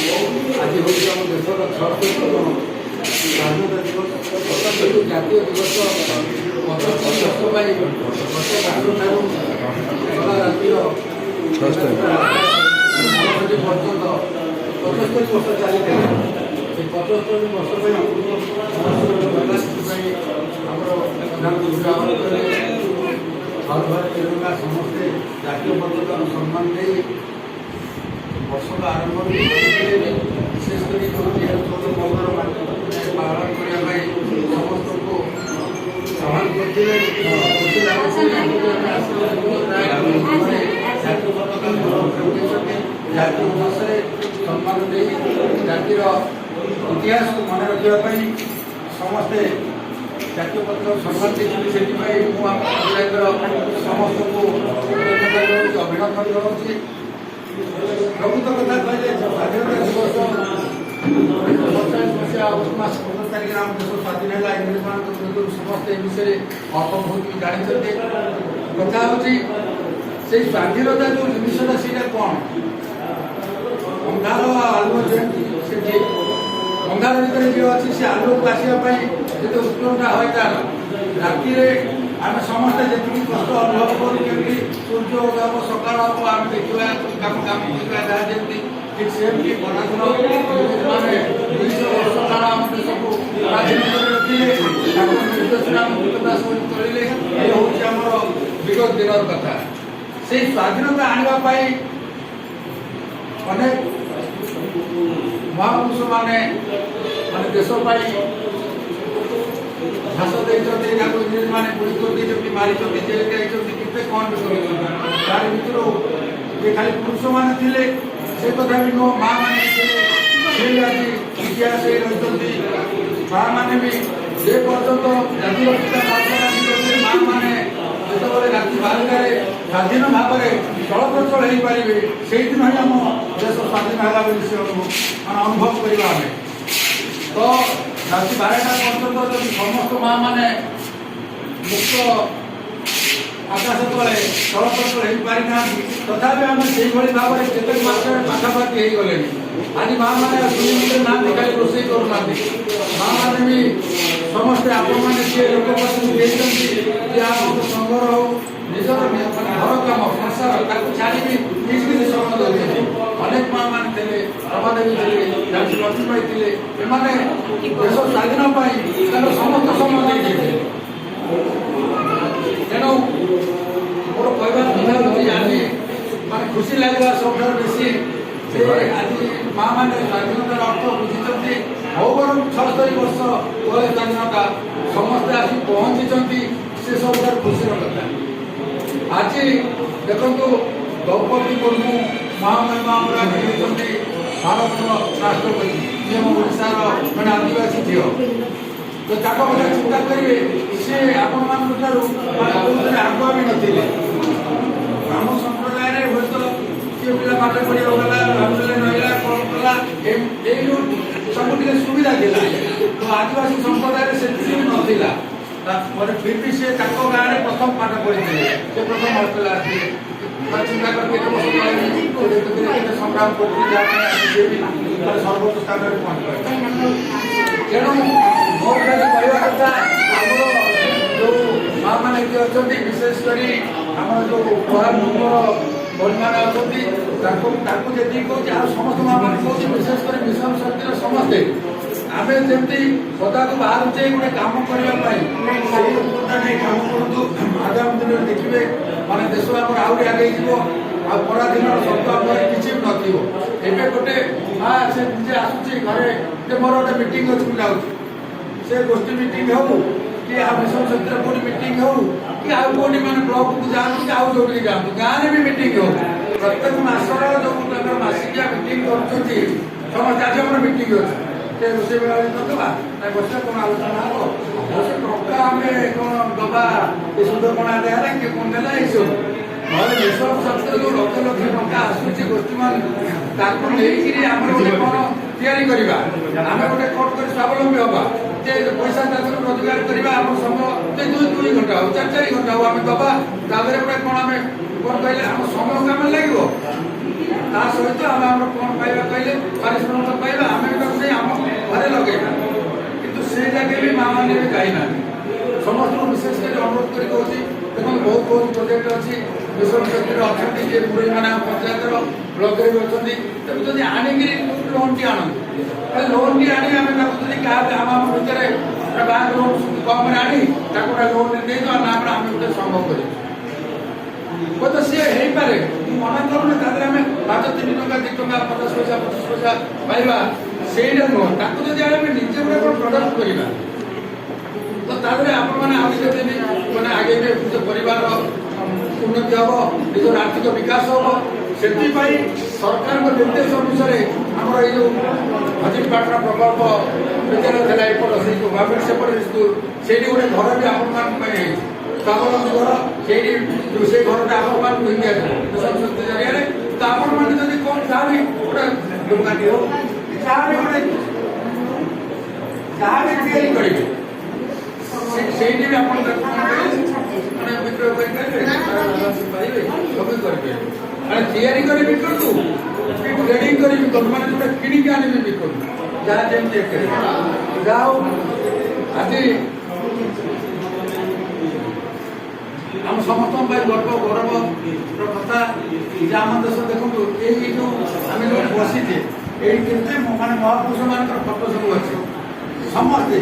आज हूँ आम देशर 76तम स्वाधीनता दिवस 77 जातीय दिवस 75 वर्ष पर गला रातिर 75 पर्यटन 75 वर्ष चली 75 वर्ष हर घर तिरंगा समस्ते जातीय पताका सम्मान दे वर्ष का आरंभ विशेषकर मंगल पालन करने समस्त को आह्वान करते जातीय पताका जातीय भाषा सम्मान दे जातिर इतिहास को मन रखापी समस्ते जातीय पताका सम्मान देते से समस्त को अभिनंदन जनाऊँगी। प्रकृत कथा कहले स्वाधीनता दिवस 47 मसीहा अगस्त मास 15 तारिख आम देश स्वाधीन है इंग्रेज मान समस्त ए विषय अल्प बहुत जानते कथा हूँ से स्वाधीनता जो जिनसा से कौन अंगार आलुओ से अंगार भर जी अच्छी से आलुओ को आसवाई जो उत्कंठा है तार राति आम समस्त जी कष्ट अनुभव करें सूर्य उदय सका आम देखा कम कम जहाँ जमी ठीक सेमती गणतंत्र मैंने 200 वर्ष काल आम देश को स्वाधीन कर निर्देशना करें हूँ आम विगत दिन कथा से स्वाधीनता आने अनेक महापुरुष मैंने देश घास देते इंग्रेज मैंने गुड़ी कर मारी जेल के कौन तार भर ये खाली पुरुष मैंने थे से कथा भी नुह माँ मैंने आज इतिहास रही माँ मैंने भी जे पर्यटन जातिर पिता माँ मैंने जो राति 12 स्वाधीन भाव में चलप्रचल हो पारे से दिन ही आम देश स्वाधीन है अनुभव करवा तो राति 12टा पर्यटन जब समस्त माँ मैंने मुक्त आकाश तले चलप्रचल हो पारि ना तथापि आम से भाव में केत पाखापाखि हो गले आज माँ मैंने ना खाली रोषे करूना माँ मैंने भी समस्ते आपण मैंने सी लोक संग्रह हो निजर घर कम संसार छाड़ी किसी समय देते अनेक माँ मैंने थे रमादेवी थे झांसी लक्ष्मीबाई थे एमाने देश स्वाधीन समस्त समय देते तेणु मोर कहबार कथा हूँ आज माने खुशी लगला सब बेसी आज माँ मैंने स्वाधीनतार अर्थ बुझी हो बरम 76 वर्ष तले स्वाधीनता समस्ते आसी पहुँची से सब खुशी कथा आज देखो द्रौपदी मुर्मू महामहिमा भारत राष्ट्रपति ये ओडार मैंने आदिवासी झील तो कथा चिंता करेंगे सी आपण आगुआ भी नी आम संप्रदाय हूँ किए पिला पाठ पढ़ा गला रहा कौन कला सब सुविधा था तो आदिवासी संप्रदाय से नाला फिर भी से गाँव में प्रथम पाठ पढ़ी से प्रथम हस्टेल चिंता करके संग्राम कर सर्वोच्च स्थान में पहुँच तेणु मोर कहवा कथा जो माँ मैंने अच्छा विशेषकर आम जो उपहार भरी मैंने अच्छा जी कहे समस्त माँ मैंने कहे विशेषकर मिशन शक्तिर समस्ते आम जमी सदा को बाहर गोटे कम करने कम करूँ आगामी दिन में देखिए माने देश आगे आगे पराधीन शब्द किसी भी नथिबो एबे गोटे हाँ से निजे आसुची घरे मोर गोटे मीटिंग अच्छी जाऊँ से गोष्ठी मीटिंग हो कि मिशन शक्तिर कौट मीटिंग हो कि कौटी मैंने ब्लॉक को जातु कि आउ जो जातु गाँव में भी मीटिंग हो प्रत्येक मासर जो मासिकिया मीटिंग कर समस्त आज आम मीटिंग अच्छे रोषे बेला करदे बस कौन आलोचना हम से टका आम कौन दबा ये सुंदरपणा देला किए कौन देला ये सब मिशन शक्तिर जो लक्ष लक्ष टका आसूची गोष्ठी मान आम गोटे कौन तैयारी करवा आम गोटे कौन कर स्वावलम्बी हवा पैसा रोजगार करवा आम समय 2 घंटा हो 4 घंटा हो आम दबा गोटे कौन आम कौन कहले आम समय कम लगे ତା ସହିତ ଆମେ ଆମର କ'ଣ ପାଇବା କହିଲେ ପାରିଶ୍ରମିକ ପାଇବା ଆମେ ବି ତାକୁ ନେଇ ଆମ ଘରେ ଲଗେଇବା କିନ୍ତୁ ସେ ଜାଗାରେ ବି ମାଆ ମାନେ ବି ଗାଇନାହାନ୍ତି। ସମସ୍ତଙ୍କୁ ବିଶେଷ କରି ଅନୁରୋଧ କରି କହୁଛି ଦେଖନ୍ତୁ ବହୁତ ପ୍ରୋଜେକ୍ଟ ଅଛି ମିଶନ ଶକ୍ତିରେ ଅଛନ୍ତି ଯେ ବୁଢ଼ୀ ମାନେ ପଞ୍ଚାୟତର ବ୍ଲକରେ ବି ଅଛନ୍ତି ତେଣୁ ଯଦି ଆଣିକି ଲୋନ୍ଟି ଆଣନ୍ତି ତାହେଲେ ଲୋନ୍ଟି ଆଣି ଆମେ ତାକୁ ଯଦି କାହା ଆମ ଭିତରେ ବ୍ୟାଙ୍କ ଲୋନ୍ କମ୍ରେ ଆଣି ତାକୁ ଗୋଟେ ଲୋନ୍ ଦେଇଦେବା ନା ଆମେ ଗୋଟେ ସମ୍ଭବ କରିବୁ ହୁଏତ ସିଏ ହେଇପାରେ ମୁଁ ମନା କରୁନି ତା ଦେହରେ ଆମେ 5 3 ଟଙ୍କା 2 ଟଙ୍କା 50 ପଇସା 25 ପଇସା ପାଇବା ସେଇଟା ନୁହଁ ତାକୁ ଯଦି ଆମେ ନିଜେ ଗୋଟେ କ'ଣ ପ୍ରଡକ୍ଟ କରିବା ତ ତା ଦେହରେ ଆପଣମାନେ ଆଉ ଯଦି ମାନେ ଆଗେଇବେ ନିଜ ପରିବାରର ଉନ୍ନତି ହେବ ନିଜର ଆର୍ଥିକ ବିକାଶ ହେବ ସେଥିପାଇଁ ସରକାରଙ୍କ ନିର୍ଦ୍ଦେଶ ଅନୁସାରେ ଆମର ଏଇ ଯେଉଁ ହଜିରପାଟଣା ପ୍ରକଳ୍ପ ବିଦ୍ୟାଳୟ ଥିଲା ଏପଟ ସେଇ ଯେଉଁ ଭାବରେ ସେପଟେ ସ୍କୁଲ ସେଇଠି ଗୋଟେ ଘର ବି ଆପଣମାନଙ୍କ ପାଇଁ ହେଇଛି ସ୍ୱାବଲମ୍ବୀ ଘର ସେଇଠି ସେଇ ଘରଟା ଆପଣମାନଙ୍କୁ ହେଇ ଦିଆଯିବ ମିଶନ ଶକ୍ତି ଜରିଆରେ ତ ଆପଣମାନେ ଯଦି କ'ଣ ଯାହା ବି ଗୋଟେ ଦୋକାନୀ ହଉ ଯାହା ବି ତିଆରି କରିବେ ସେଇଠି ବି ଆପଣ ମାନେ ବିକ୍ରୟ କରିପାରିବେ ପାଇବେ ସବୁ କରିପାରିବେ ମାନେ ତିଆରି କରି ବିକନ୍ତୁ ଟ୍ରେଡିଂ କରି ବିକନ୍ତୁ ମାନେ ଯୋଉଟା କିଣିକି ଆଣିବି ବିକନ୍ତୁ ଯାହା ଯେମିତି ଯାହା ହଉ ଆଜି ଆମ ସମସ୍ତଙ୍କ ପାଇଁ ଗର୍ବ ଗୌରବର କଥା ଯେ ଆମ ଦେଶ ଦେଖନ୍ତୁ ଏଇ ଯୋଉ ଆମେ ଯୋଉ ବସିଛେ ଏଇ କେତେ ମାନେ ମହାପୁରୁଷ ମାନଙ୍କର ଫଟୋ ସବୁ ଅଛି ସମସ୍ତେ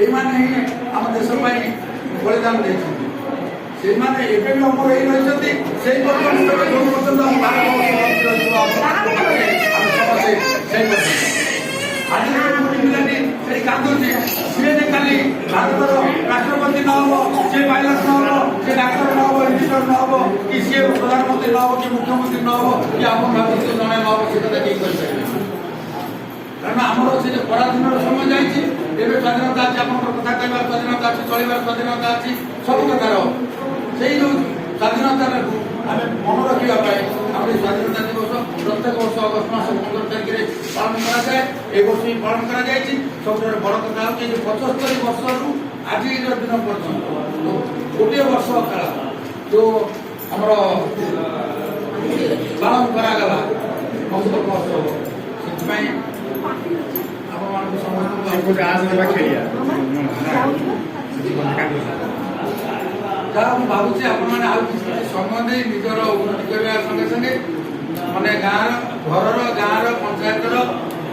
এইମାନେ ହିଁ ଆମ ଦେଶ ପାଇଁ ବଳିଦାନ ଦେଇଛନ୍ତି ସେମାନେ ଏବେ ବି ଅମର ହେଇ ରହିଛନ୍ତି ସେଇ ପର୍ଯ୍ୟନ୍ତ ଯୋଉ ପର୍ଯ୍ୟନ୍ତ ଆମ ଭାରତ ଆଜି ପିଲାଟି ସେଇ କାନ୍ଦୁଛି ସିଏ ଯେ କାଲି ଭାରତର ରାଷ୍ଟ୍ରପତି ନ ହବ ସେ ପାଇଲଟ ନ ହବ ସେ ଡାକ୍ତର ନ ହବ ଇଞ୍ଜିନିୟର ନ ହବ କି ସିଏ ପ୍ରଧାନମନ୍ତ୍ରୀ ନ ହବ କି ମୁଖ୍ୟମନ୍ତ୍ରୀ ନ ହବ କି ଆପଣ ଭାବୁଛନ୍ତି ଜଣେ ନ ହବ ସେ କଥା କେହି କରିପାରିବେ କାରଣ ଆମର ସେ ଯେଉଁ ପରାଧୀନର ସମୟ ଯାଇଛି ଏବେ ସ୍ୱାଧୀନତା ଅଛି ଆପଣଙ୍କର କଥା କହିବାର ସ୍ୱାଧୀନତା ଅଛି ଚଳିବାର ସ୍ୱାଧୀନତା ଅଛି ସବୁ କଥାର ସେଇ ଯେଉଁ ସ୍ୱାଧୀନତାକୁ ଆମେ ମନେ ରଖିବା ପାଇଁ ଆମର এই ସ୍ୱାଧୀନତା ଦିବସ ପ୍ରତ୍ୟେକ ବର୍ଷ ଅଗଷ୍ଟ ମାସ 15 ତାରିଖରେ ପାଳନ କରାଯାଏ ଏ ବର୍ଷ ବି ପାଳନ କରାଯାଇଛି ସବୁଠାରୁ ବଡ଼ କଥା ହେଉଛି ଯେ 75 ବର୍ଷରୁ ଆଜିର ଦିନ ପର୍ଯ୍ୟନ୍ତ ଗୋଟିଏ ବର୍ଷ କାଳ ଯେଉଁ ଆମର ପାଳନ କରାଗଲା ଅମୃତ ମହୋତ୍ସବ ସେଥିପାଇଁ ଆପଣମାନଙ୍କୁ ସମସ୍ତଙ୍କୁ ଯାହା ମୁଁ ଭାବୁଛି ଆପଣମାନେ ଆଉ କିଛି ସମୟ ଦେଇ ନିଜର ଉନ୍ନତି କରିବା ସଙ୍ଗେ ସଙ୍ଗେ ମାନେ ଘରର ଗାଁର ପଞ୍ଚାୟତର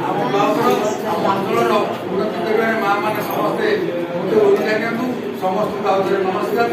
ଆମ ବ୍ଲକର ଆମ ଅଞ୍ଚଳର ଉନ୍ନତି କରିବାରେ ମା ମାନେ ସମସ୍ତେ ମୁଖ୍ୟ ଭୂମିକା ନିଅନ୍ତୁ ସମସ୍ତଙ୍କୁ ଆଉ ଥରେ ନମସ୍କାର।